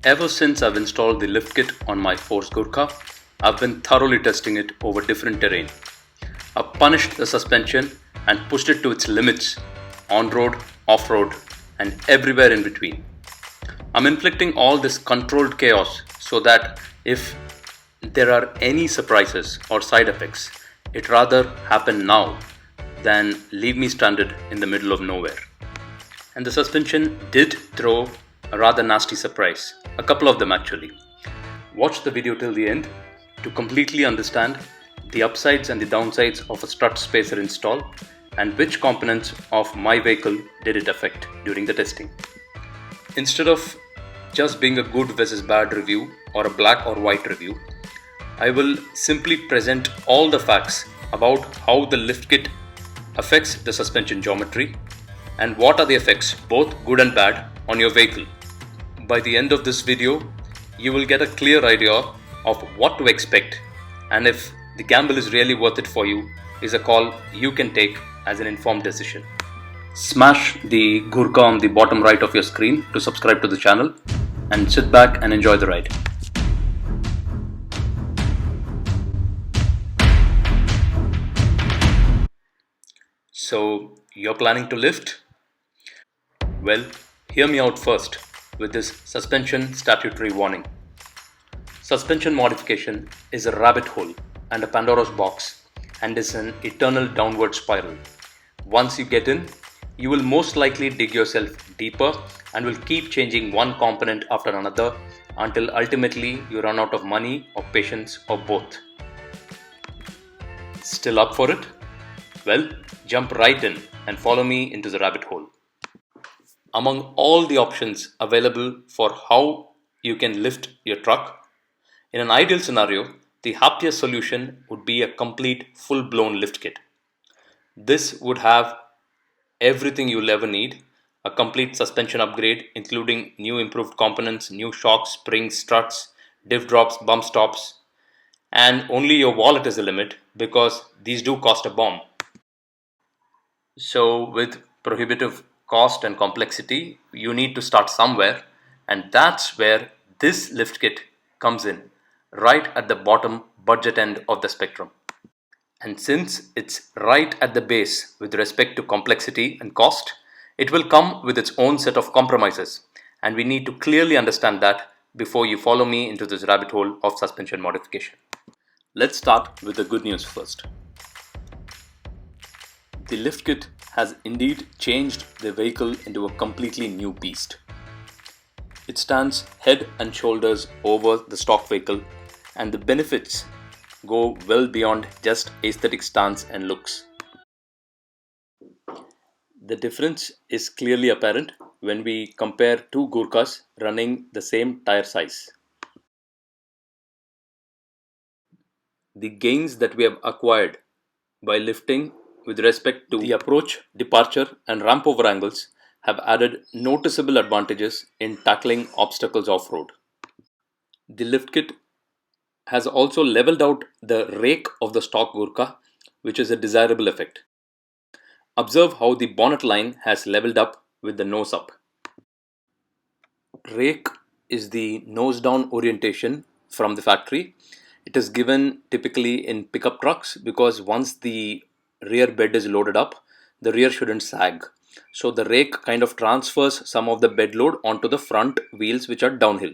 Ever since I've installed the lift kit on my Force Gurkha, I've been thoroughly testing it over different terrain. I've punished the suspension and pushed it to its limits, on-road, off-road, and everywhere in between. I'm inflicting all this controlled chaos so that if there are any surprises or side effects, it rather happen now than leave me stranded in the middle of nowhere. And the suspension did throw a rather nasty surprise, a couple of them actually. Watch the video till the end to completely understand the upsides and the downsides of a strut spacer install and which components of my vehicle did it affect during the testing. Instead of just being a good versus bad review or a black or white review, I will simply present all the facts about how the lift kit affects the suspension geometry and what are the effects, both good and bad, on your vehicle. By the end of this video, you will get a clear idea of what to expect, and if the gamble is really worth it for you is a call you can take as an informed decision. Smash the Gurkha on the bottom right of your screen to subscribe to the channel and sit back and enjoy the ride. So, you're planning to lift? Well, hear me out first with this suspension statutory warning. Suspension modification is a rabbit hole and a Pandora's box and is an eternal downward spiral. Once you get in, you will most likely dig yourself deeper and will keep changing one component after another until ultimately you run out of money or patience or both. Still up for it? Well, jump right in and follow me into the rabbit hole. Among all the options available for how you can lift your truck, in an ideal scenario, the happiest solution would be a complete full-blown lift kit. This would have everything you'll ever need, a complete suspension upgrade including new improved components, new shocks, springs, struts, diff drops, bump stops, and only your wallet is the limit because these do cost a bomb. So with prohibitive cost and complexity, you need to start somewhere, and that's where this lift kit comes in, right at the bottom budget end of the spectrum. And since it's right at the base with respect to complexity and cost, it will come with its own set of compromises, and we need to clearly understand that before you follow me into this rabbit hole of suspension modification. Let's start with the good news first. The lift kit has indeed changed the vehicle into a completely new beast. It stands head and shoulders over the stock vehicle, and the benefits go well beyond just aesthetic stance and looks. The difference is clearly apparent when we compare two Gurkhas running the same tire size. The gains that we have acquired by lifting with respect to the approach, departure, and ramp over angles have added noticeable advantages in tackling obstacles off-road. The lift kit has also leveled out the rake of the stock Gurkha, which is a desirable effect. Observe how the bonnet line has leveled up with the nose up. Rake is the nose down orientation from the factory. It is given typically in pickup trucks because once the rear bed is loaded up, the rear shouldn't sag. So the rake kind of transfers some of the bed load onto the front wheels, which are downhill.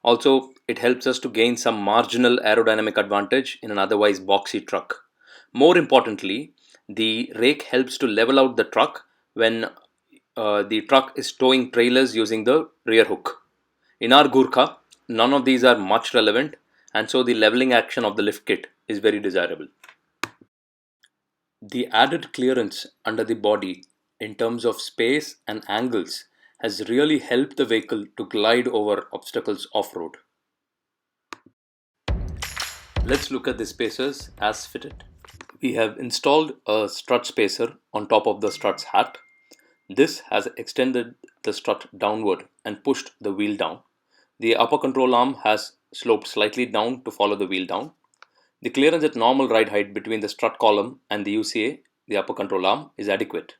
Also, it helps us to gain some marginal aerodynamic advantage in an otherwise boxy truck. More importantly, the rake helps to level out the truck when the truck is towing trailers using the rear hook. In our Gurkha, none of these are much relevant, and so the leveling action of the lift kit is very desirable. The added clearance under the body in terms of space and angles has really helped the vehicle to glide over obstacles off-road. Let's look at the spacers as fitted. We have installed a strut spacer on top of the strut's hat. This has extended the strut downward and pushed the wheel down. The upper control arm has sloped slightly down to follow the wheel down. The clearance at normal ride height between the strut column and the UCA, the upper control arm, is adequate.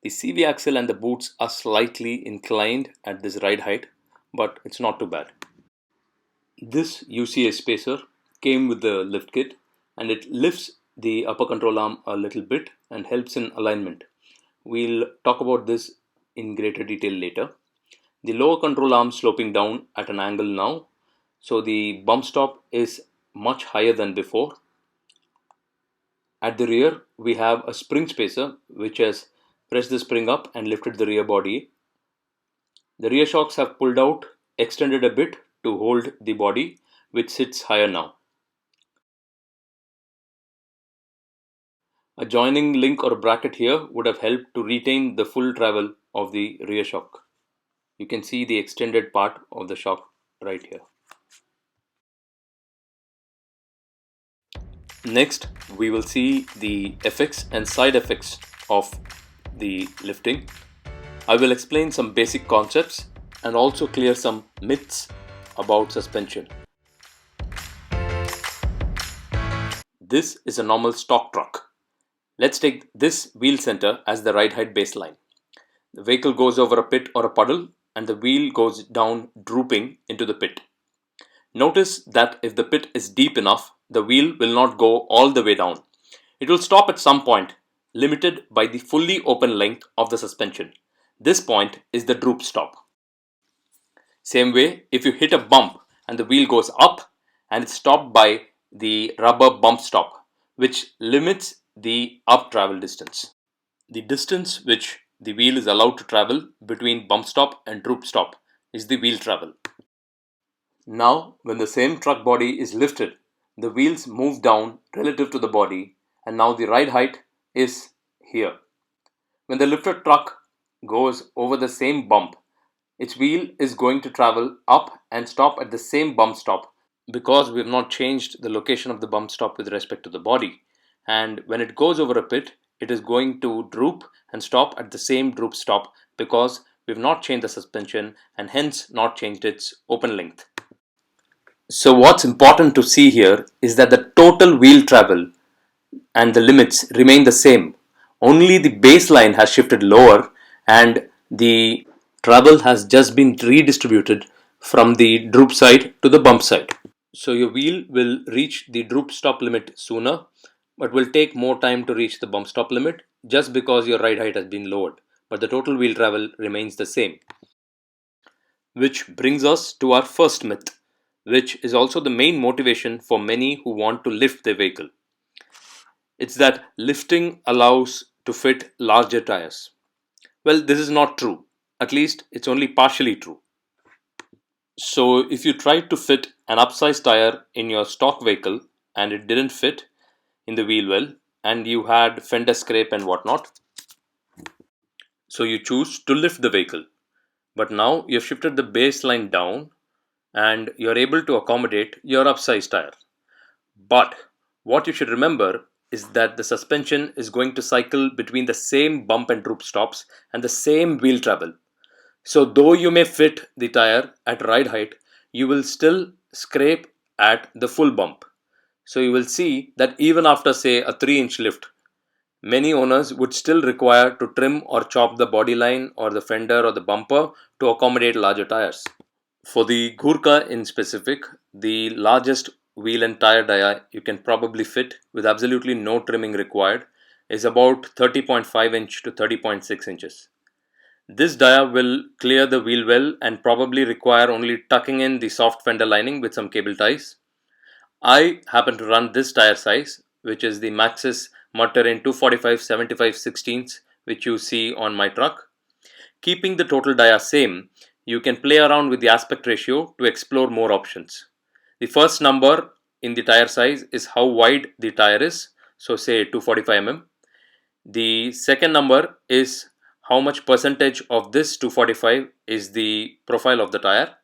The CV axle and the boots are slightly inclined at this ride height, but it's not too bad. This UCA spacer came with the lift kit, and it lifts the upper control arm a little bit and helps in alignment. We'll talk about this in greater detail later. The lower control arm sloping down at an angle now, so the bump stop is much higher than before. At the rear, we have a spring spacer which has pressed the spring up and lifted the rear body. The rear shocks have pulled out, extended a bit to hold the body, which sits higher now. A joining link or bracket here would have helped to retain the full travel of the rear shock. You can see the extended part of the shock right here. Next, we will see the effects and side effects of the lifting. I will explain some basic concepts and also clear some myths about suspension. This is a normal stock truck. Let's take this wheel center as the ride height baseline. The vehicle goes over a pit or a puddle and the wheel goes down drooping into the pit. Notice that if the pit is deep enough, the wheel will not go all the way down. It will stop at some point, limited by the fully open length of the suspension. This point is the droop stop. Same way, if you hit a bump and the wheel goes up and it's stopped by the rubber bump stop, which limits the up travel distance. The distance which the wheel is allowed to travel between bump stop and droop stop is the wheel travel. Now, when the same truck body is lifted, the wheels move down relative to the body, and now the ride height is here. When the lifted truck goes over the same bump, its wheel is going to travel up and stop at the same bump stop because we have not changed the location of the bump stop with respect to the body. And when it goes over a pit, it is going to droop and stop at the same droop stop because we have not changed the suspension and hence not changed its open length. So what's important to see here is that the total wheel travel and the limits remain the same. Only the baseline has shifted lower and the travel has just been redistributed from the droop side to the bump side. So your wheel will reach the droop stop limit sooner, but will take more time to reach the bump stop limit just because your ride height has been lowered, but the total wheel travel remains the same. Which brings us to our first myth, which is also the main motivation for many who want to lift their vehicle. It's that lifting allows to fit larger tires. Well, this is not true. At least it's only partially true. So if you tried to fit an upsized tire in your stock vehicle and it didn't fit in the wheel well and you had fender scrape and whatnot, so you choose to lift the vehicle. But now you've shifted the baseline down and you're able to accommodate your upsized tire. But what you should remember is that the suspension is going to cycle between the same bump and droop stops and the same wheel travel. So though you may fit the tire at ride height, you will still scrape at the full bump. So you will see that even after say a 3-inch lift, many owners would still require to trim or chop the body line or the fender or the bumper to accommodate larger tires. For the Gurkha in specific, the largest wheel and tire dia you can probably fit with absolutely no trimming required is about 30.5 inch to 30.6 inches. This dia will clear the wheel well and probably require only tucking in the soft fender lining with some cable ties. I happen to run this tire size, which is the Maxxis Mud Terrain 245/75/16, which you see on my truck. Keeping the total dia same, you can play around with the aspect ratio to explore more options. The first number in the tire size is how wide the tire is, so say 245 mm. The second number is how much percentage of this 245 is the profile of the tire,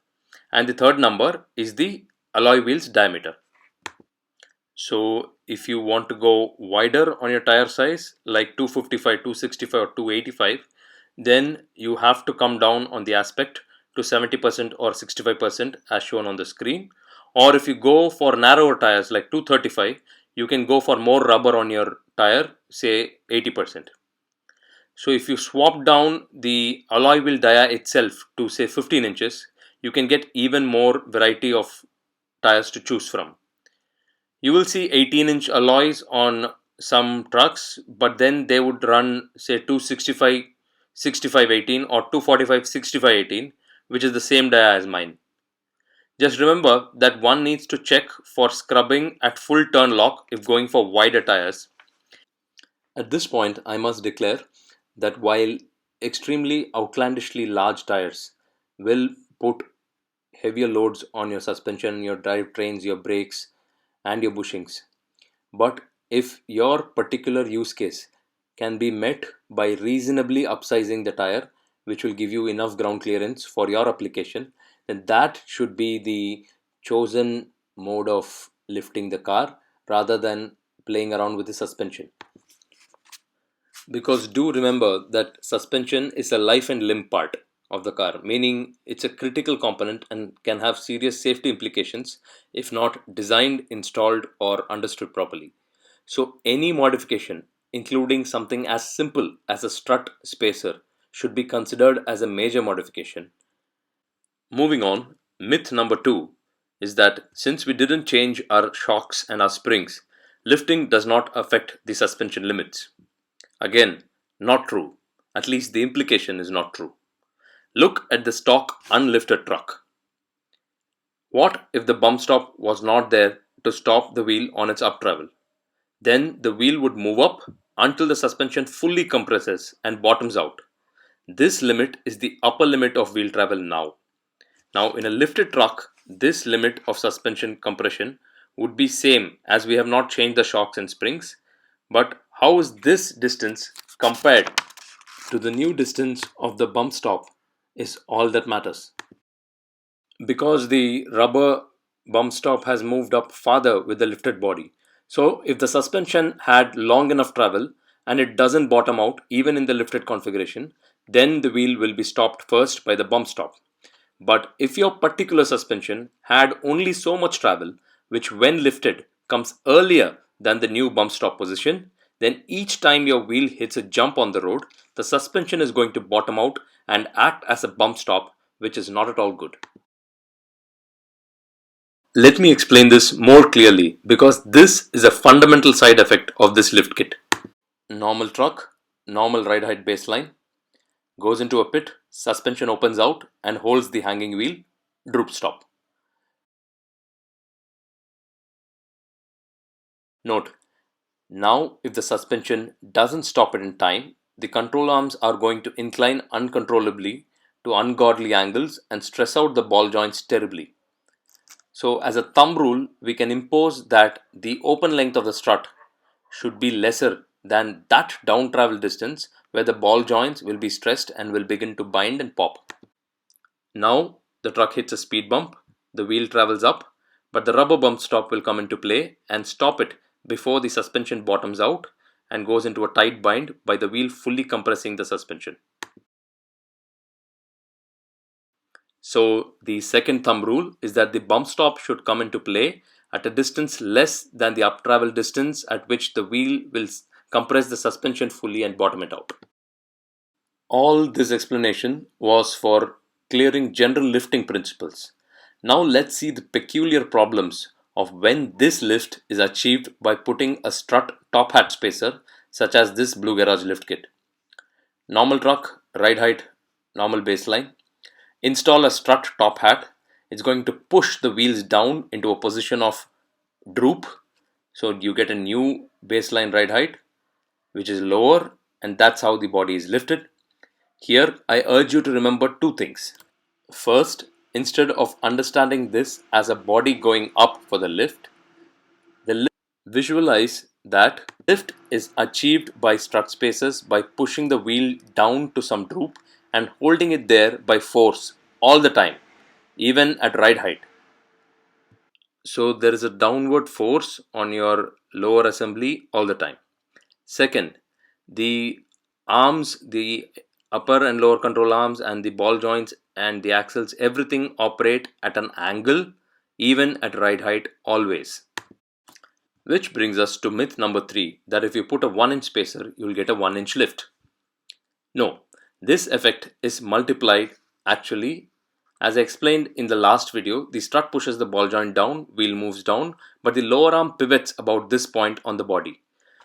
and the third number is the alloy wheels diameter. So if you want to go wider on your tire size like 255, 265 or 285, then you have to come down on the aspect to 70% or 65% as shown on the screen. Or if you go for narrower tires like 235, you can go for more rubber on your tire, say 80%. So if you swap down the alloy wheel dia itself to say 15 inches, you can get even more variety of tires to choose from. You will see 18-inch alloys on some trucks, but then they would run say 265 6518 or 245 6518, which is the same dia as mine. Just remember that one needs to check for scrubbing at full turn lock if going for wider tires. At this point, I must declare that while extremely outlandishly large tires will put heavier loads on your suspension, your drivetrains, your brakes, and your bushings, but if your particular use case can be met by reasonably upsizing the tire, which will give you enough ground clearance for your application, then that should be the chosen mode of lifting the car rather than playing around with the suspension. Because do remember that suspension is a life and limb part of the car, meaning it's a critical component and can have serious safety implications if not designed, installed, or understood properly. So, any modification, including something as simple as a strut spacer, should be considered as a major modification. Moving on, myth number two is that since we didn't change our shocks and our springs, lifting does not affect the suspension limits. Again, not true. At least the implication is not true. Look at the stock unlifted truck. What if the bump stop was not there to stop the wheel on its up travel? Then the wheel would move up until the suspension fully compresses and bottoms out. This limit is the upper limit of wheel travel now. Now in a lifted truck, this limit of suspension compression would be same as we have not changed the shocks and springs. But how is this distance compared to the new distance of the bump stop is all that matters. Because the rubber bump stop has moved up farther with the lifted body. So if the suspension had long enough travel and it doesn't bottom out even in the lifted configuration, then the wheel will be stopped first by the bump stop. But if your particular suspension had only so much travel, which when lifted comes earlier than the new bump stop position, then each time your wheel hits a jump on the road, the suspension is going to bottom out and act as a bump stop, which is not at all good. Let me explain this more clearly because this is a fundamental side effect of this lift kit. Normal truck, normal ride height baseline, goes into a pit, suspension opens out and holds the hanging wheel, droop stop. Note, now if the suspension doesn't stop it in time, the control arms are going to incline uncontrollably to ungodly angles and stress out the ball joints terribly. So as a thumb rule, we can impose that the open length of the strut should be lesser than that down travel distance where the ball joints will be stressed and will begin to bind and pop. Now the truck hits a speed bump, the wheel travels up, but the rubber bump stop will come into play and stop it before the suspension bottoms out and goes into a tight bind by the wheel fully compressing the suspension. So the second thumb rule is that the bump stop should come into play at a distance less than the up travel distance at which the wheel will compress the suspension fully and bottom it out. All this explanation was for clearing general lifting principles. Now let's see the peculiar problems of when this lift is achieved by putting a strut top hat spacer such as this Blue Garage lift kit. Normal truck, ride height, normal baseline. Install a strut top hat. It's going to push the wheels down into a position of droop. So you get a new baseline ride height which is lower, and that's how the body is lifted. Here I urge you to remember two things. First, instead of understanding this as a body going up for the lift, visualize that lift is achieved by strut spacers by pushing the wheel down to some droop and holding it there by force all the time, even at ride height. So there is a downward force on your lower assembly all the time. Second, the arms, the upper and lower control arms and the ball joints and the axles, everything operate at an angle even at ride height always. Which brings us to myth number 3, that if you put a 1-inch spacer, you will get a 1-inch lift. No, this effect is multiplied actually As I explained in the last video, the strut pushes the ball joint down, wheel moves down, but the lower arm pivots about this point on the body.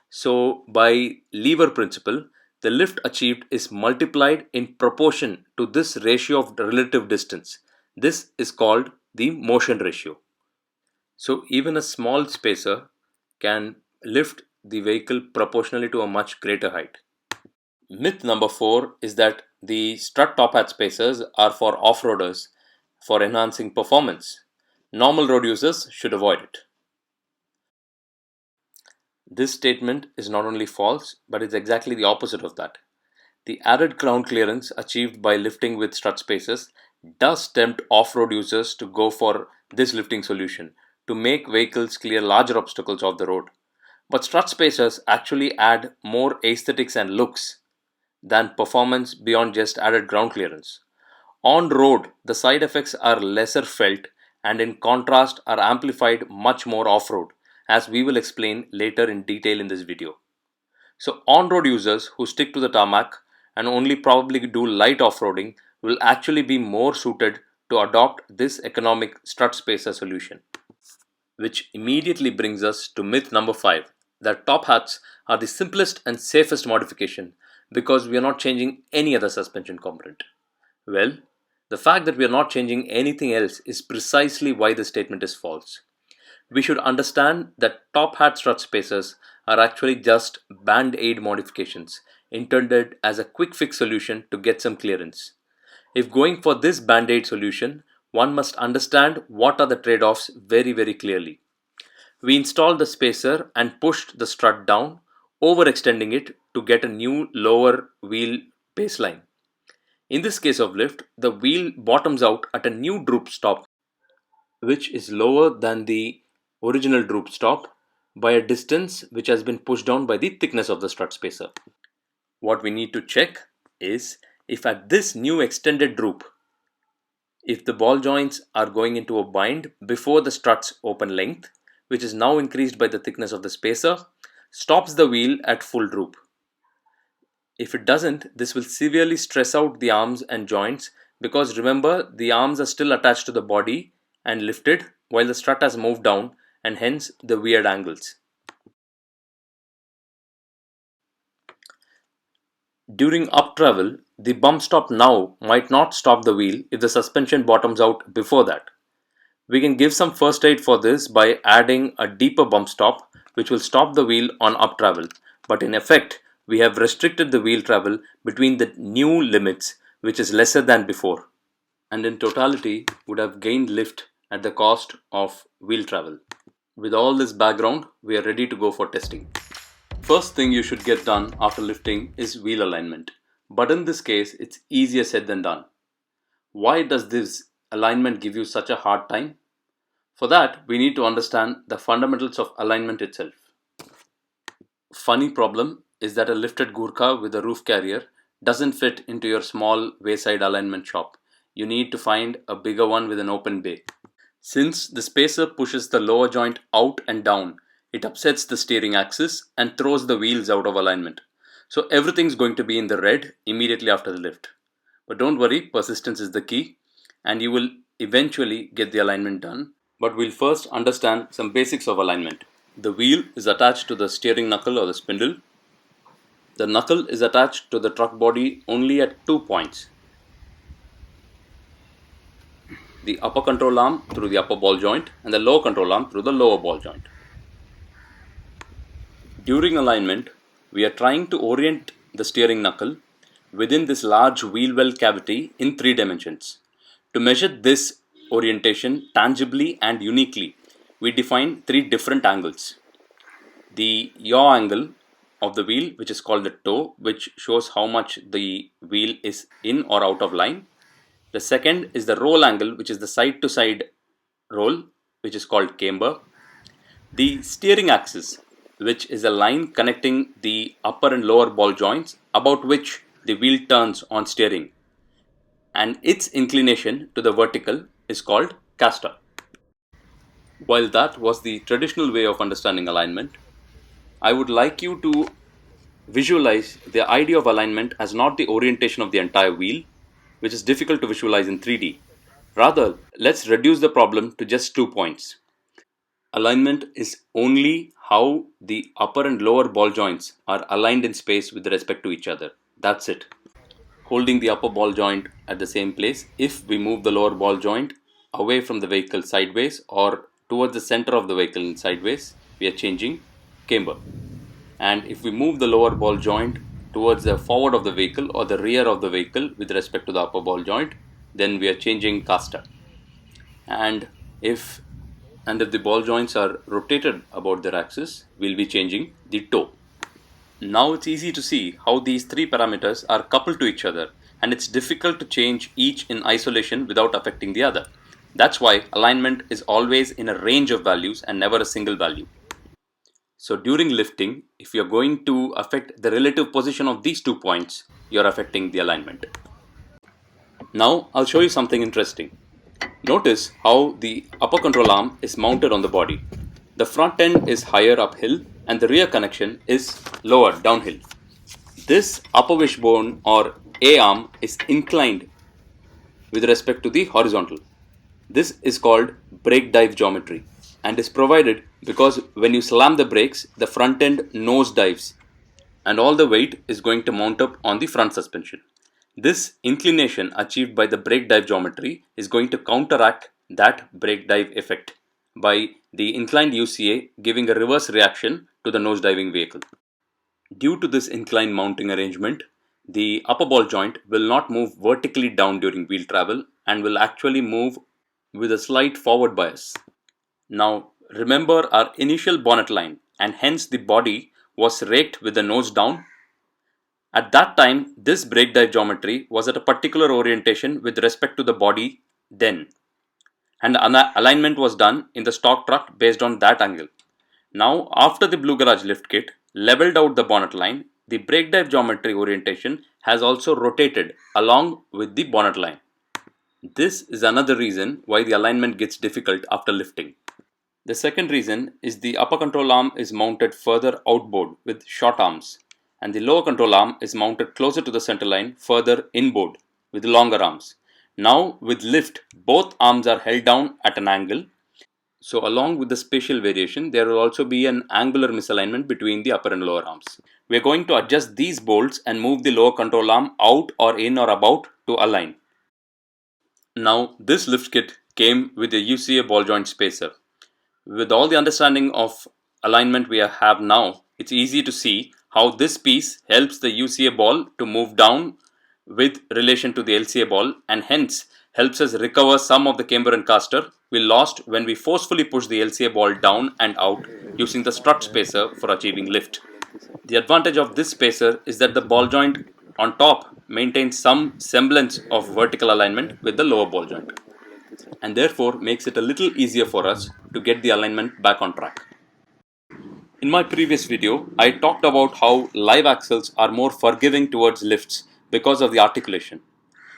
So by lever principle, the lift achieved is multiplied in proportion to this ratio of relative distance. This is called the motion ratio. So even a small spacer can lift the vehicle proportionally to a much greater height. Myth number 4 is that the strut top hat spacers are for off-roaders for enhancing performance. Normal road users should avoid it. This statement is not only false, but it's exactly the opposite of that. The added ground clearance achieved by lifting with strut spacers does tempt off-road users to go for this lifting solution to make vehicles clear larger obstacles off the road. But strut spacers actually add more aesthetics and looks than performance beyond just added ground clearance. On road, the side effects are lesser felt and in contrast are amplified much more off-road, as we will explain later in detail in this video. So on-road users who stick to the tarmac and only probably do light off-roading will actually be more suited to adopt this economic strut spacer solution. Which immediately brings us to myth number 5, that top hats are the simplest and safest modification because we are not changing any other suspension component. Well, the fact that we are not changing anything else is precisely why the statement is false. We should understand that top hat strut spacers are actually just band-aid modifications intended as a quick fix solution to get some clearance. If going for this band-aid solution, one must understand what are the trade-offs very clearly. We installed the spacer and pushed the strut down, overextending it to get a new lower wheel baseline. In this case of lift, the wheel bottoms out at a new droop stop, which is lower than the original droop stop by a distance which has been pushed down by the thickness of the strut spacer. What we need to check is if at this new extended droop, if the ball joints are going into a bind before the strut's open length, which is now increased by the thickness of the spacer, stops the wheel at full droop. If it doesn't, this will severely stress out the arms and joints because remember, the arms are still attached to the body and lifted while the strut has moved down, and hence the weird angles. During up travel, the bump stop now might not stop the wheel if the suspension bottoms out before that. We can give some first aid for this by adding a deeper bump stop which will stop the wheel on up travel, but in effect we have restricted the wheel travel between the new limits, which is lesser than before, and in totality would have gained lift at the cost of wheel travel. With all this background, we are ready to go for testing. First thing you should get done after lifting is wheel alignment, but in this case it's easier said than done. Why does this alignment give you such a hard time? For that, we need to understand the fundamentals of alignment itself. Funny problem is that a lifted Gurkha with a roof carrier doesn't fit into your small wayside alignment shop. You need to find a bigger one with an open bay. Since the spacer pushes the lower joint out and down, it upsets the steering axis and throws the wheels out of alignment. So everything's going to be in the red immediately after the lift. But don't worry, persistence is the key and you will eventually get the alignment done. But we'll first understand some basics of alignment. The wheel is attached to the steering knuckle or the spindle. The knuckle is attached to the truck body only at 2 points. The upper control arm through the upper ball joint and the lower control arm through the lower ball joint. During alignment, we are trying to orient the steering knuckle within this large wheel well cavity in 3 dimensions. To measure this orientation tangibly and uniquely, we define 3 different angles. The yaw angle of the wheel, which is called the toe, which shows how much the wheel is in or out of line. The second is the roll angle, which is the side to side roll, which is called camber. The steering axis, which is a line connecting the upper and lower ball joints about which the wheel turns on steering, and its inclination to the vertical is called caster. While that was the traditional way of understanding alignment, I would like you to visualize the idea of alignment as not the orientation of the entire wheel, which is difficult to visualize in 3D, Rather, let's reduce the problem to just 2 points. Alignment is only how the upper and lower ball joints are aligned in space with respect to each other. That's it. Holding the upper ball joint at the same place, if we move the lower ball joint away from the vehicle sideways or towards the center of the vehicle in sideways, we are changing camber. And if we move the lower ball joint towards the forward of the vehicle or the rear of the vehicle with respect to the upper ball joint, then we are changing caster. And if the ball joints are rotated about their axis, we'll be changing the toe. Now it's easy to see how these three parameters are coupled to each other, and it's difficult to change each in isolation without affecting the other. That's why alignment is always in a range of values and never a single value. So during lifting, if you're going to affect the relative position of these 2 points, you're affecting the alignment. Now I'll show you something interesting. Notice how the upper control arm is mounted on the body. The front end is higher uphill and the rear connection is lower downhill. This upper wishbone or A arm is inclined with respect to the horizontal. This is called brake dive geometry and is provided because when you slam the brakes, the front end nose dives and all the weight is going to mount up on the front suspension. This inclination achieved by the brake dive geometry is going to counteract that brake dive effect by the inclined UCA giving a reverse reaction to the nose diving vehicle. Due to this inclined mounting arrangement, the upper ball joint will not move vertically down during wheel travel and will actually move with a slight forward bias. Now remember our initial bonnet line, and hence the body was raked with the nose down. At that time, this brake dive geometry was at a particular orientation with respect to the body then, and alignment was done in the stock truck based on that angle. Now after the Blue Garage lift kit leveled out the bonnet line, the brake dive geometry orientation has also rotated along with the bonnet line. This is another reason why the alignment gets difficult after lifting. The second reason is the upper control arm is mounted further outboard with short arms, and the lower control arm is mounted closer to the center line further inboard with longer arms. Now with lift, both arms are held down at an angle. So along with the spatial variation, there will also be an angular misalignment between the upper and lower arms. We are going to adjust these bolts and move the lower control arm out or in or about to align. Now this lift kit came with a UCA ball joint spacer. With all the understanding of alignment we have now, it's easy to see how this piece helps the UCA ball to move down with relation to the LCA ball and hence helps us recover some of the camber and caster we lost when we forcefully push the LCA ball down and out using the strut spacer for achieving lift. The advantage of this spacer is that the ball joint on top maintains some semblance of vertical alignment with the lower ball joint, and therefore makes it a little easier for us to get the alignment back on track. In my previous video, I talked about how live axles are more forgiving towards lifts because of the articulation.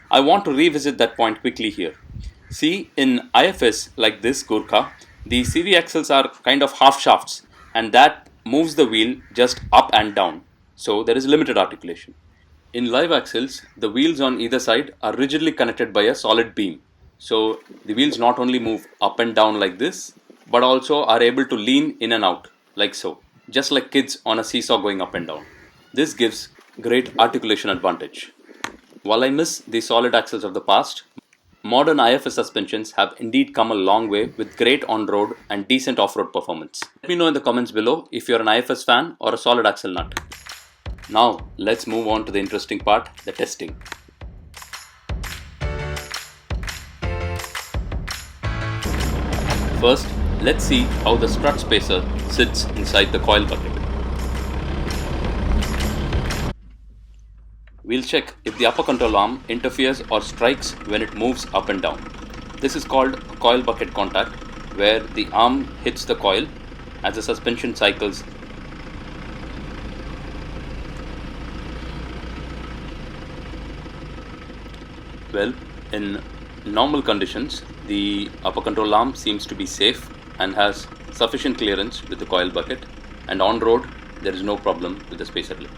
I want to revisit that point quickly here. See, in IFS like this Gurkha, the CV axles are kind of half shafts and that moves the wheel just up and down. So there is limited articulation. In live axles, the wheels on either side are rigidly connected by a solid beam. So the wheels not only move up and down like this, but also are able to lean in and out like so, just like kids on a seesaw going up and down. This gives great articulation advantage. While I miss the solid axles of the past, modern IFS suspensions have indeed come a long way with great on-road and decent off-road performance. Let me know in the comments below if you're an IFS fan or a solid axle nut. Now let's move on to the interesting part, the testing. First, let's see how the strut spacer sits inside the coil bucket. We'll check if the upper control arm interferes or strikes when it moves up and down. This is called coil bucket contact, where the arm hits the coil as the suspension cycles. Well, in normal conditions, the upper control arm seems to be safe and has sufficient clearance with the coil bucket, and on road there is no problem with the spacer lip.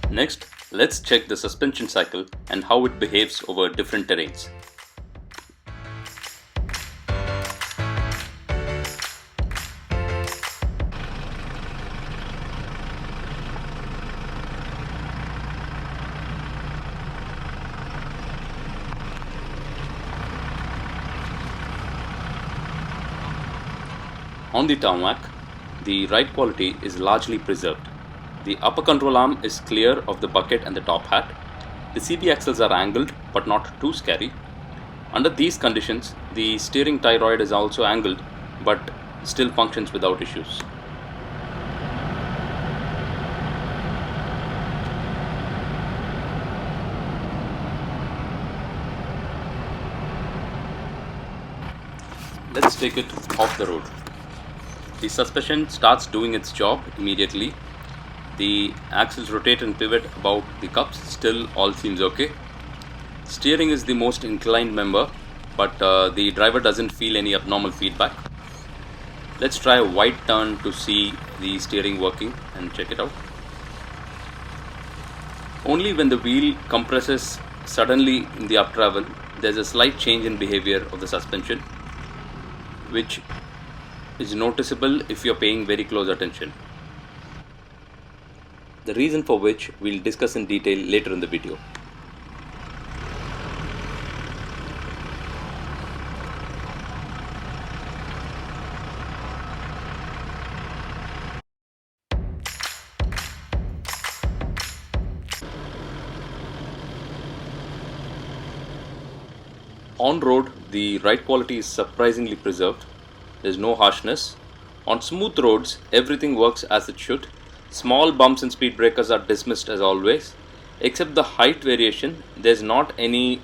Next, let's check the suspension cycle and how it behaves over different terrains. On the tarmac, the ride quality is largely preserved. The upper control arm is clear of the bucket and the top hat. The CB axles are angled but not too scary. Under these conditions, the steering thyroid is also angled but still functions without issues. Let's take it off the road. The suspension starts doing its job immediately. The axles rotate and pivot about the cups, still all seems okay. Steering is the most inclined member, but the driver doesn't feel any abnormal feedback. Let's try a wide turn to see the steering working and check it out. Only when the wheel compresses suddenly in the up travel, there's a slight change in behavior of the suspension, which is noticeable if you're paying very close attention. The reason for which we'll discuss in detail later in the video. On road, the ride quality is surprisingly preserved. There's no harshness. On smooth roads, everything works as it should. Small bumps and speed breakers are dismissed as always. Except the height variation, there's not any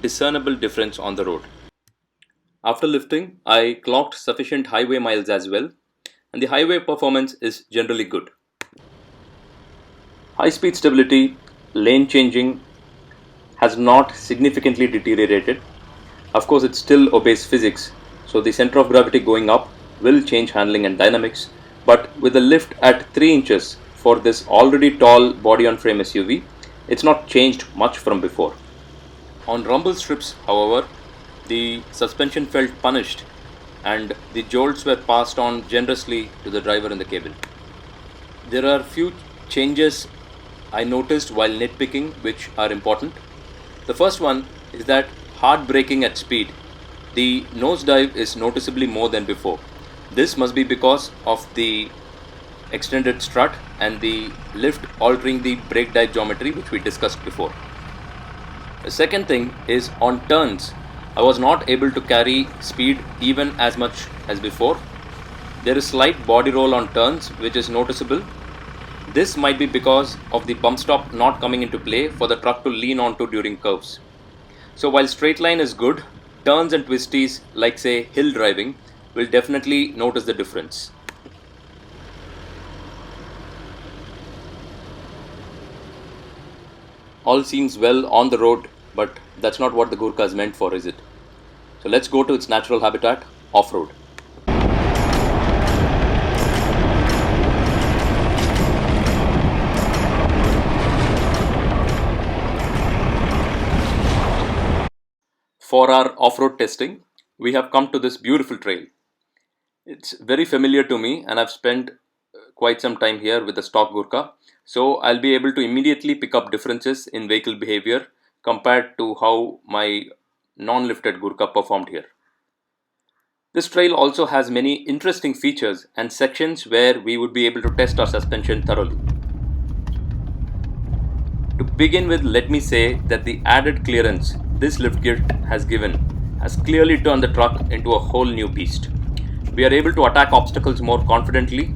discernible difference on the road. After lifting, I clocked sufficient highway miles as well, and the highway performance is generally good. High speed stability, lane changing has not significantly deteriorated. Of course, it still obeys physics, so the center of gravity going up will change handling and dynamics, but with a lift at 3 inches for this already tall body on frame SUV, it's not changed much from before. On rumble strips, however, the suspension felt punished and the jolts were passed on generously to the driver in the cabin. There are few changes I noticed while nitpicking which are important. The first one is that hard braking at speed. The nosedive is noticeably more than before. This must be because of the extended strut and the lift altering the brake dive geometry, which we discussed before. The second thing is on turns, I was not able to carry speed even as much as before. There is slight body roll on turns which is noticeable. This might be because of the bump stop not coming into play for the truck to lean onto during curves. So while straight line is good, turns and twisties like say hill driving will definitely notice the difference. All seems well on the road, but that's not what the Gurkha is meant for, is it? So let's go to its natural habitat, off-road. For our off-road testing, we have come to this beautiful trail. It's very familiar to me and I've spent quite some time here with the stock Gurkha. So I'll be able to immediately pick up differences in vehicle behavior compared to how my non-lifted Gurkha performed here. This trail also has many interesting features and sections where we would be able to test our suspension thoroughly. To begin with, let me say that the added clearance this lift kit has given has clearly turned the truck into a whole new beast. We are able to attack obstacles more confidently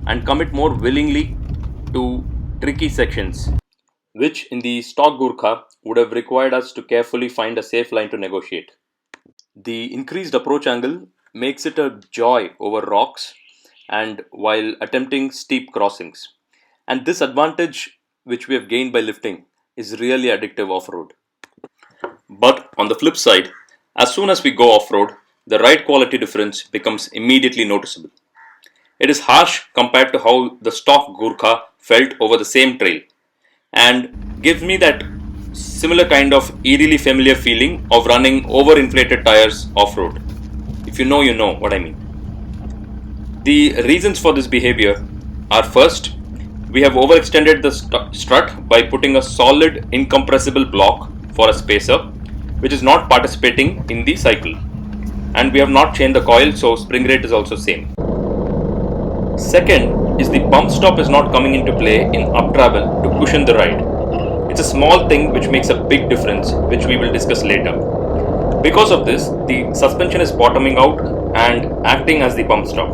and commit more willingly to tricky sections, which in the stock Gurkha would have required us to carefully find a safe line to negotiate. The increased approach angle makes it a joy over rocks and while attempting steep crossings. And this advantage which we have gained by lifting is really addictive off-road. But on the flip side, as soon as we go off-road, the ride quality difference becomes immediately noticeable. It is harsh compared to how the stock Gurkha felt over the same trail. and gives me that similar kind of eerily familiar feeling of running overinflated tires off-road. If you know, you know what I mean. The reasons for this behavior are: first, we have overextended the strut by putting a solid incompressible block for a spacer which is not participating in the cycle, and we have not changed the coil, so spring rate is also same. Second is the bump stop is not coming into play in up travel to cushion the ride. It's a small thing which makes a big difference, which we will discuss later. Because of this, the suspension is bottoming out and acting as the bump stop.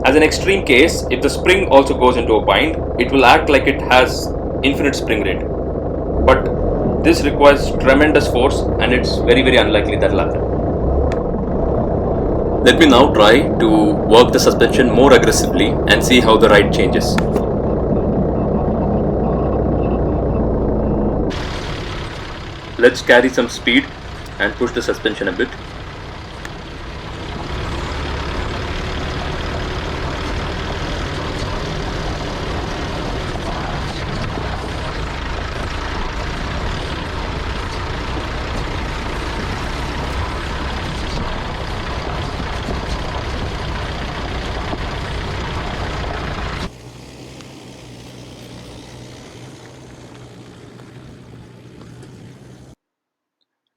As an extreme case, if the spring also goes into a bind, it will act like it has infinite spring rate. But this requires tremendous force, and it's very unlikely that will happen. Let me now try to work the suspension more aggressively and see how the ride changes. Let's carry some speed and push the suspension a bit.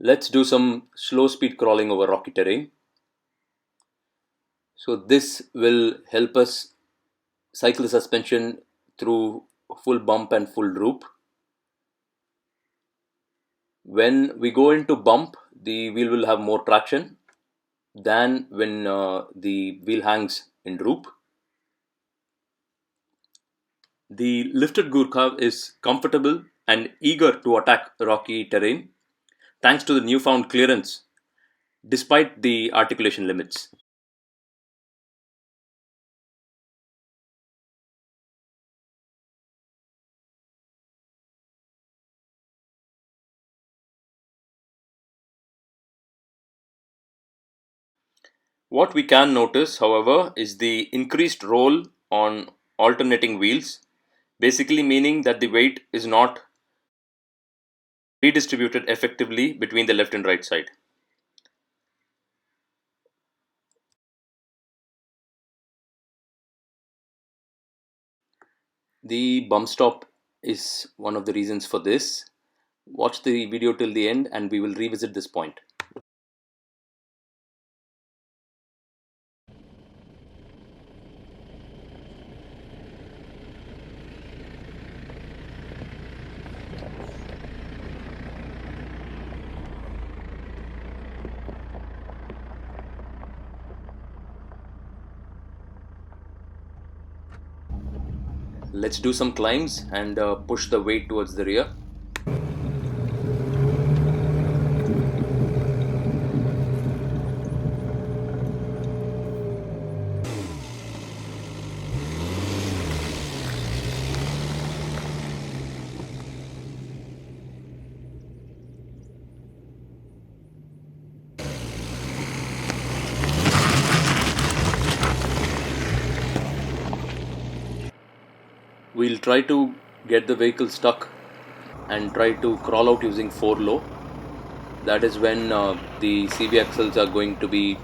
Let's do some slow speed crawling over rocky terrain. So this will help us cycle the suspension through full bump and full droop. When we go into bump, the wheel will have more traction than when the wheel hangs in droop. The lifted Gurkha is comfortable and eager to attack rocky terrain thanks to the newfound clearance despite the articulation limits. What we can notice, however, is the increased roll on alternating wheels, basically meaning that the weight is not redistributed effectively between the left and right side. The bump stop is one of the reasons for this. Watch the video till the end and we will revisit this point. Let's do some climbs and push the weight towards the rear. We'll try to get the vehicle stuck and try to crawl out using 4 low. That is when the CV axles are going to be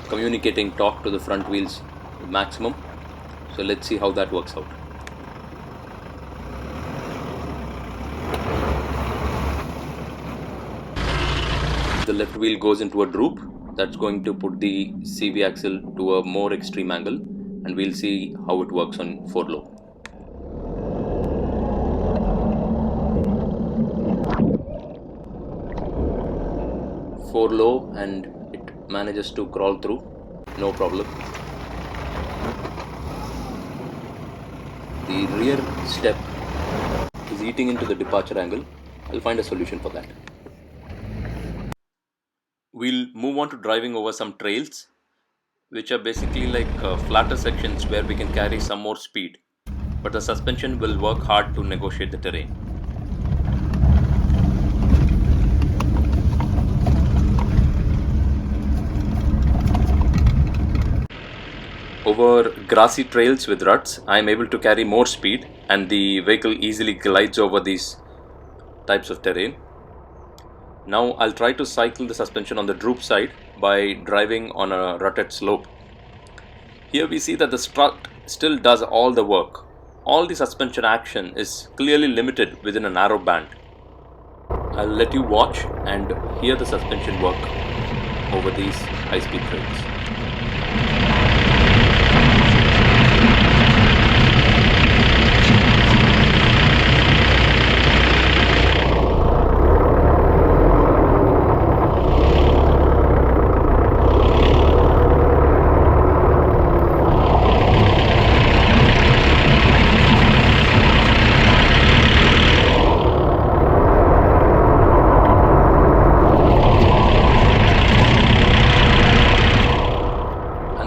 communicating torque to the front wheels maximum. So let's see how that works out. The left wheel goes into a droop. That's going to put the CV axle to a more extreme angle, and we'll see how it works on 4 low. Four low and it manages to crawl through, no problem. The rear step is eating into the departure angle. I'll find a solution for that. We'll move on to driving over some trails, which are basically like flatter sections where we can carry some more speed, but the suspension will work hard to negotiate the terrain. Over grassy trails with ruts, I am able to carry more speed and the vehicle easily glides over these types of terrain. Now I'll try to cycle the suspension on the droop side by driving on a rutted slope. Here we see that the strut still does all the work. All the suspension action is clearly limited within a narrow band. I'll let you watch and hear the suspension work over these high-speed trails.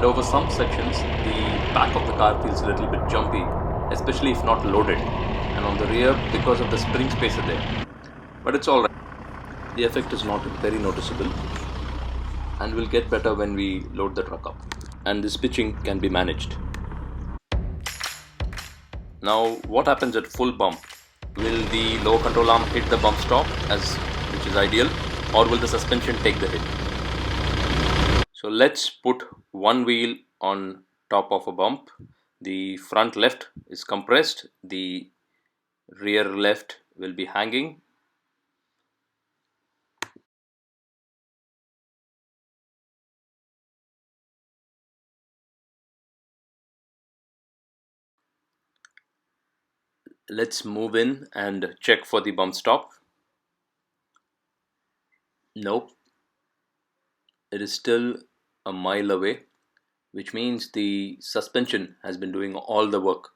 Over some sections, the back of the car feels a little bit jumpy, especially if not loaded, and on the rear because of the spring spacer there. But it's alright. The effect is not very noticeable and will get better when we load the truck up. And this pitching can be managed. Now, what happens at full bump? Will the lower control arm hit the bump stop, which is ideal, or will the suspension take the hit? So let's put one wheel on top of a bump. The front left is compressed, the rear left will be hanging. Let's move in and check for the bump stop. Nope, it is still a mile away, which means the suspension has been doing all the work.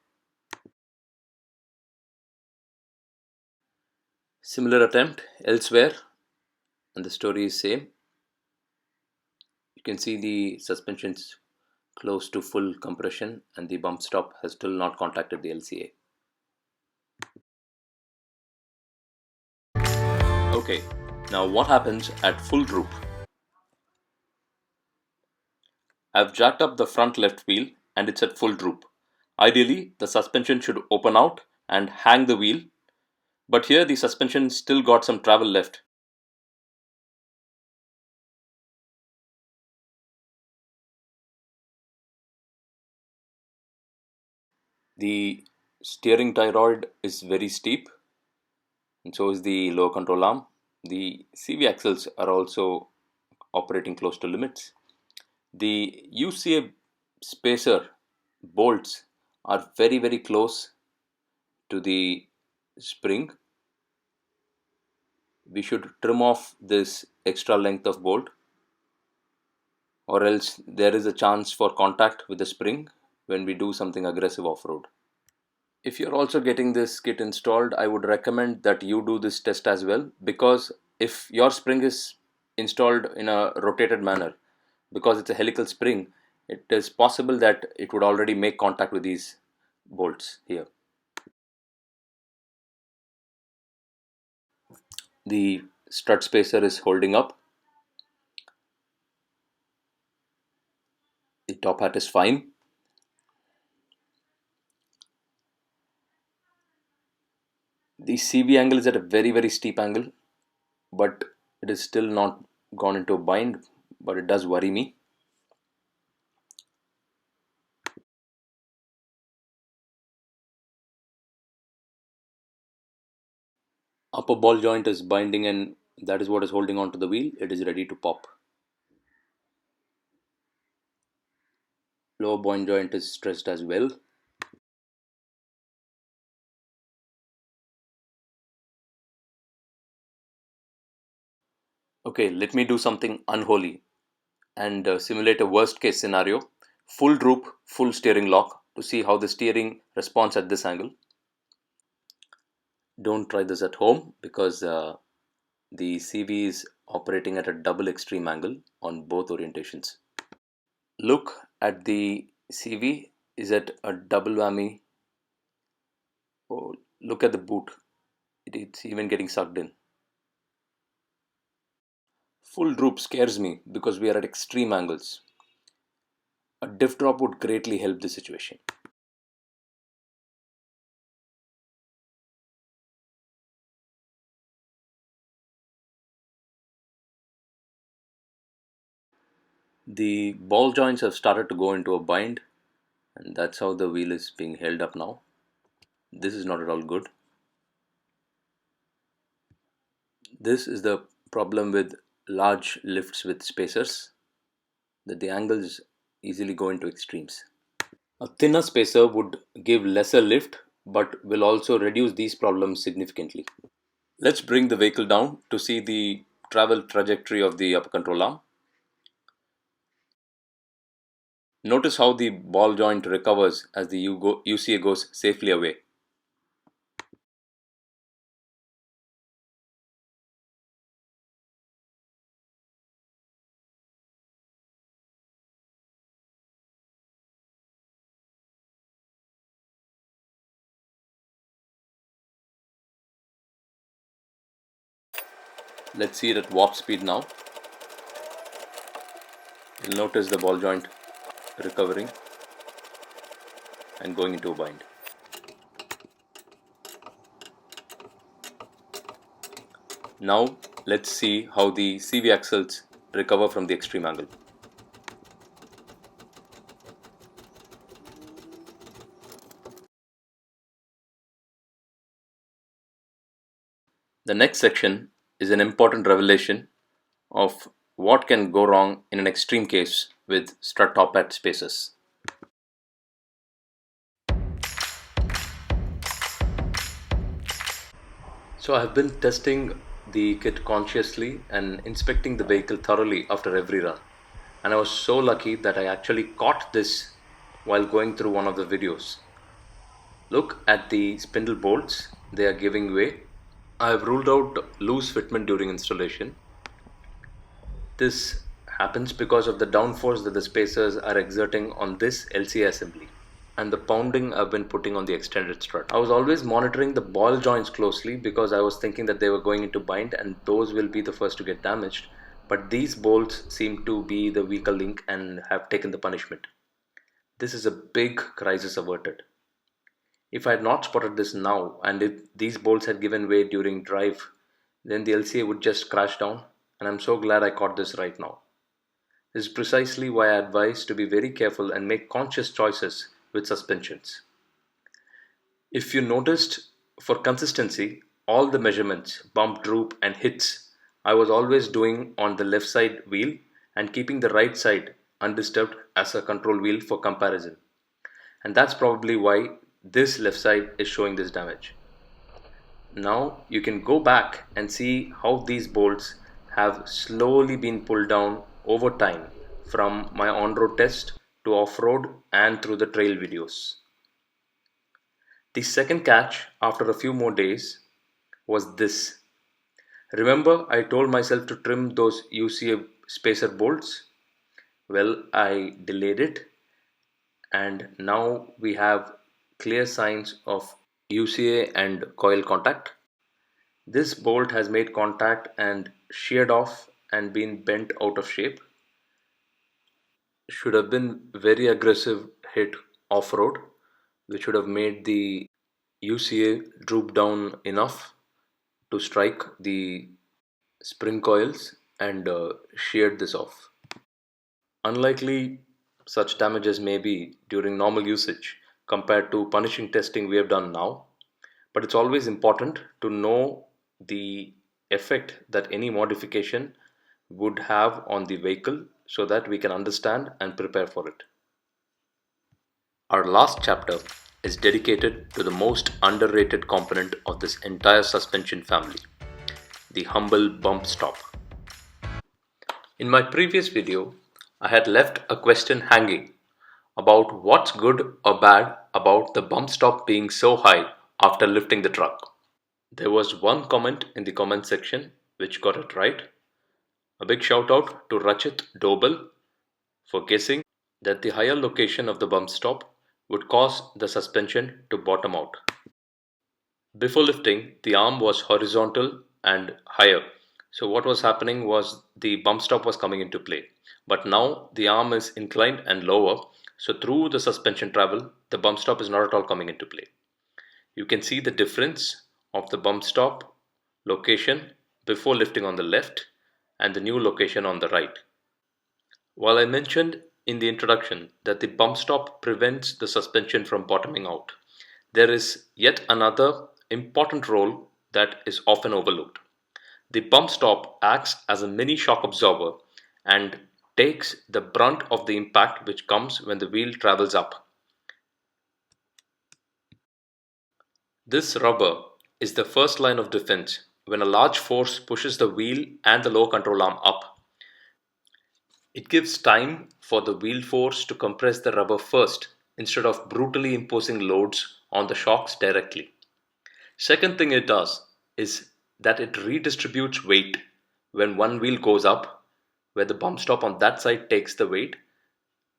Similar attempt elsewhere, and the story is same. You can see the suspension's close to full compression and the bump stop has still not contacted the LCA. Okay, now what happens at full droop? I've jacked up the front left wheel and it's at full droop. Ideally, the suspension should open out and hang the wheel, but here the suspension still got some travel left. The steering thyroid is very steep and so is the lower control arm. The CV axles are also operating close to limits. The UCA spacer bolts are very close to the spring. We should trim off this extra length of bolt, or else there is a chance for contact with the spring when we do something aggressive off-road. If you're also getting this kit installed, I would recommend that you do this test as well, because if your spring is installed in a rotated manner, because it's a helical spring, it is possible that it would already make contact with these bolts here. The strut spacer is holding up. The top hat is fine. The CV angle is at a very steep angle, but it is still not gone into a bind, but it does worry me. Upper ball joint is binding and that is what is holding on to the wheel. It is ready to pop. Lower ball joint is stressed as well. Okay, let me do something unholy and simulate a worst case scenario. Full droop, full steering lock to see how the steering responds at this angle. Don't try this at home because the CV is operating at a double extreme angle on both orientations. Look at the CV is at a double whammy. Oh, look at the boot. It's even getting sucked in. Full droop scares me because we are at extreme angles. A diff drop would greatly help the situation. The ball joints have started to go into a bind, and that's how the wheel is being held up now. This is not at all good. This is the problem with large lifts with spacers, that the angles easily go into extremes. A thinner spacer would give lesser lift but will also reduce these problems significantly. Let's bring the vehicle down to see the travel trajectory of the upper control arm. Notice how the ball joint recovers as the UCA goes safely away. Let's see it at warp speed now. You'll notice the ball joint recovering and going into a bind. Now let's see how the CV axles recover from the extreme angle. The next section is an important revelation of what can go wrong in an extreme case with strut top hat spacers. So I have been testing the kit consciously and inspecting the vehicle thoroughly after every run. And I was so lucky that I actually caught this while going through one of the videos. Look at the spindle bolts, they are giving way. I have ruled out loose fitment during installation. This happens because of the downforce that the spacers are exerting on this LCA assembly and the pounding I've been putting on the extended strut. I was always monitoring the ball joints closely because I was thinking that they were going into bind and those will be the first to get damaged. But these bolts seem to be the weaker link and have taken the punishment. This is a big crisis averted. If I had not spotted this now and if these bolts had given way during drive, then the LCA would just crash down, and I'm so glad I caught this right now. This is precisely why I advise to be very careful and make conscious choices with suspensions. If you noticed, for consistency, all the measurements, bump, droop and hits, I was always doing on the left side wheel and keeping the right side undisturbed as a control wheel for comparison. And that's probably why this left side is showing this damage. Now you can go back and see how these bolts have slowly been pulled down over time from my on-road test to off-road and through the trail videos. The second catch after a few more days was this. Remember I told myself to trim those UCA spacer bolts? Well, I delayed it and now we have clear signs of UCA and coil contact. This bolt has made contact and sheared off and been bent out of shape. Should have been very aggressive hit off-road, which would have made the UCA droop down enough to strike the spring coils and sheared this off. Unlikely such damages may be during normal usage compared to punishing testing we have done now, but it's always important to know the effect that any modification would have on the vehicle so that we can understand and prepare for it. Our last chapter is dedicated to the most underrated component of this entire suspension family, the humble bump stop. In my previous video, I had left a question hanging about what's good or bad about the bump stop being so high after lifting the truck. There was one comment in the comment section which got it right. A big shout out to Rachit Dobel for guessing that the higher location of the bump stop would cause the suspension to bottom out. Before lifting, the arm was horizontal and higher, So what was happening was the bump stop was coming into play, but now the arm is inclined and lower, so through the suspension travel, the bump stop is not at all coming into play. You can see the difference of the bump stop location before lifting on the left and the new location on the right. While I mentioned in the introduction that the bump stop prevents the suspension from bottoming out, there is yet another important role that is often overlooked. The bump stop acts as a mini shock absorber and takes the brunt of the impact which comes when the wheel travels up. This rubber is the first line of defense when a large force pushes the wheel and the lower control arm up. It gives time for the wheel force to compress the rubber first instead of brutally imposing loads on the shocks directly. Second thing it does is that it redistributes weight when one wheel goes up, where the bump stop on that side takes the weight,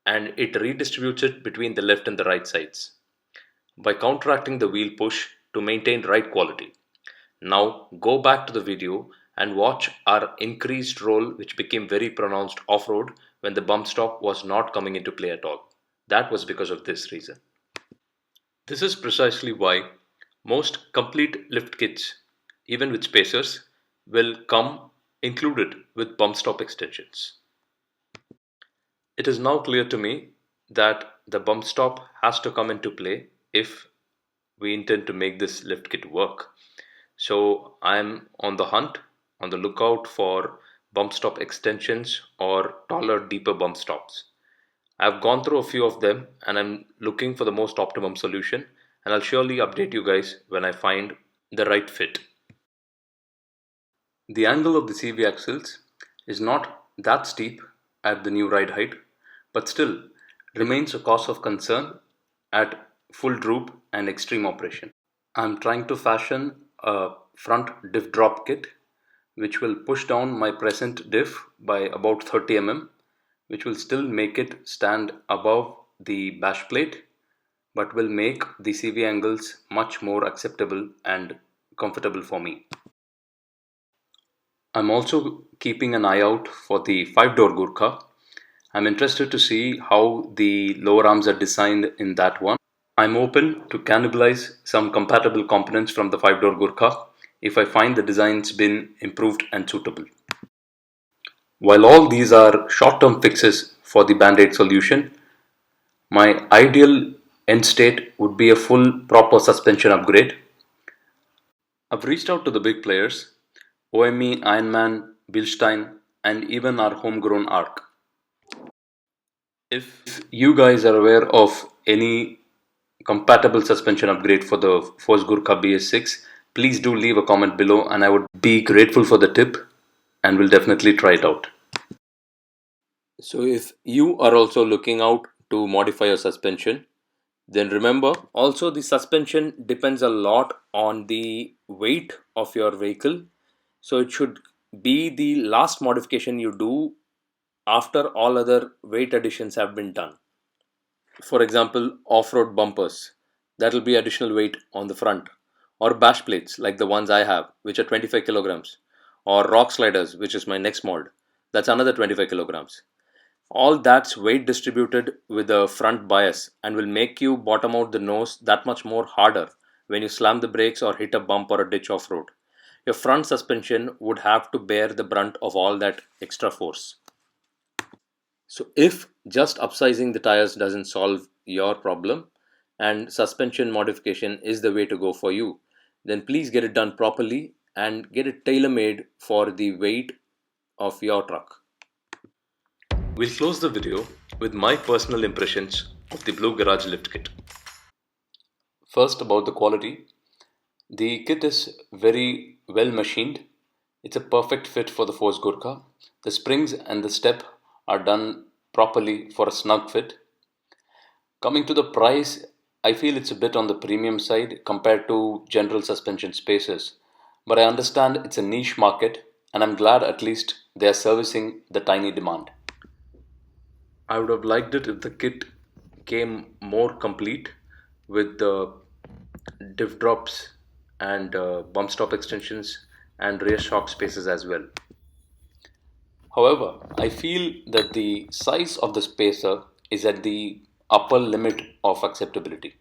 and it redistributes it between the left and the right sides by counteracting the wheel push to maintain ride quality. Now go back to the video and watch our increased roll, which became very pronounced off-road when the bump stop was not coming into play at all. That was because of this reason. This is precisely why most complete lift kits, even with spacers, will come included with bump stop extensions. It is now clear to me that the bump stop has to come into play if we intend to make this lift kit work. So I'm on the hunt, on the lookout for bump stop extensions or taller, deeper bump stops. I've gone through a few of them and I'm looking for the most optimum solution, and I'll surely update you guys when I find the right fit. The angle of the CV axles is not that steep at the new ride height, but still remains a cause of concern at full droop and extreme operation. I'm trying to fashion a front diff drop kit which will push down my present diff by about 30 mm, which will still make it stand above the bash plate but will make the CV angles much more acceptable and comfortable for me. I'm also keeping an eye out for the 5-door Gurkha. I'm interested to see how the lower arms are designed in that one. I'm open to cannibalize some compatible components from the 5-door Gurkha if I find the design's been improved and suitable. While all these are short-term fixes for the band-aid solution, my ideal end state would be a full proper suspension upgrade. I've reached out to the big players, OME, Ironman, Bilstein, and even our homegrown ARC. If you guys are aware of any compatible suspension upgrade for the Force Gurkha BS6, please do leave a comment below and I would be grateful for the tip and will definitely try it out. So if you are also looking out to modify your suspension, then remember also the suspension depends a lot on the weight of your vehicle. So it should be the last modification you do after all other weight additions have been done. For example, off-road bumpers, that will be additional weight on the front, or bash plates like the ones I have, which are 25 kilograms, or rock sliders, which is my next mod, that's another 25 kilograms. All that's weight distributed with a front bias and will make you bottom out the nose that much more harder when you slam the brakes or hit a bump or a ditch off-road. Your front suspension would have to bear the brunt of all that extra force. So if just upsizing the tires doesn't solve your problem and suspension modification is the way to go for you, then please get it done properly and get it tailor-made for the weight of your truck. We'll close the video with my personal impressions of the Blue Garage lift kit. First, about the quality. The kit is very well machined. It's a perfect fit for the Force Gurkha. The springs and the step are done properly for a snug fit. Coming to the price, I feel it's a bit on the premium side compared to general suspension spacers. But I understand it's a niche market and I'm glad at least they are servicing the tiny demand. I would have liked it if the kit came more complete with the diff drops and bump stop extensions and rear shock spaces as well. However, I feel that the size of the spacer is at the upper limit of acceptability.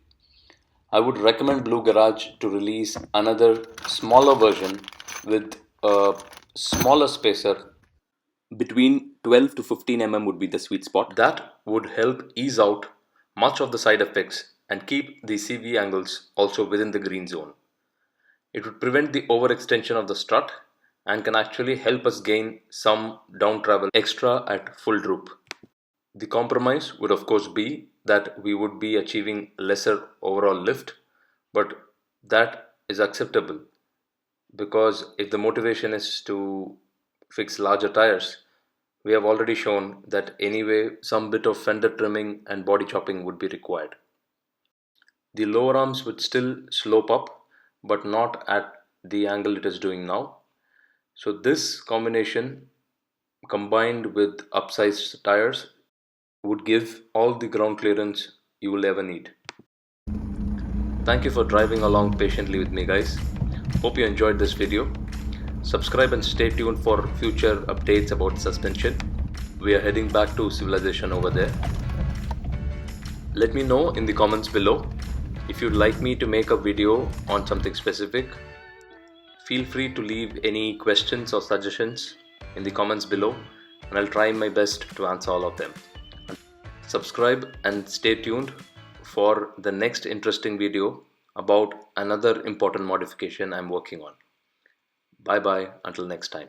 I would recommend Blue Garage to release another smaller version with a smaller spacer. Between 12 to 15 would be the sweet spot. That would help ease out much of the side effects and keep the CV angles also within the green zone. It would prevent the overextension of the strut and can actually help us gain some down travel extra at full droop. The compromise would of course be that we would be achieving lesser overall lift, but that is acceptable because if the motivation is to fix larger tires, we have already shown that anyway some bit of fender trimming and body chopping would be required. The lower arms would still slope up, but not at the angle it is doing now. So this combination combined with upsized tires would give all the ground clearance you will ever need. Thank you for driving along patiently with me, guys. Hope you enjoyed this video. Subscribe and stay tuned for future updates about suspension. We are heading back to civilization over there. Let me know in the comments below if you'd like me to make a video on something specific. Feel free to leave any questions or suggestions in the comments below and I'll try my best to answer all of them. Subscribe and stay tuned for the next interesting video about another important modification I'm working on. Bye bye until next time.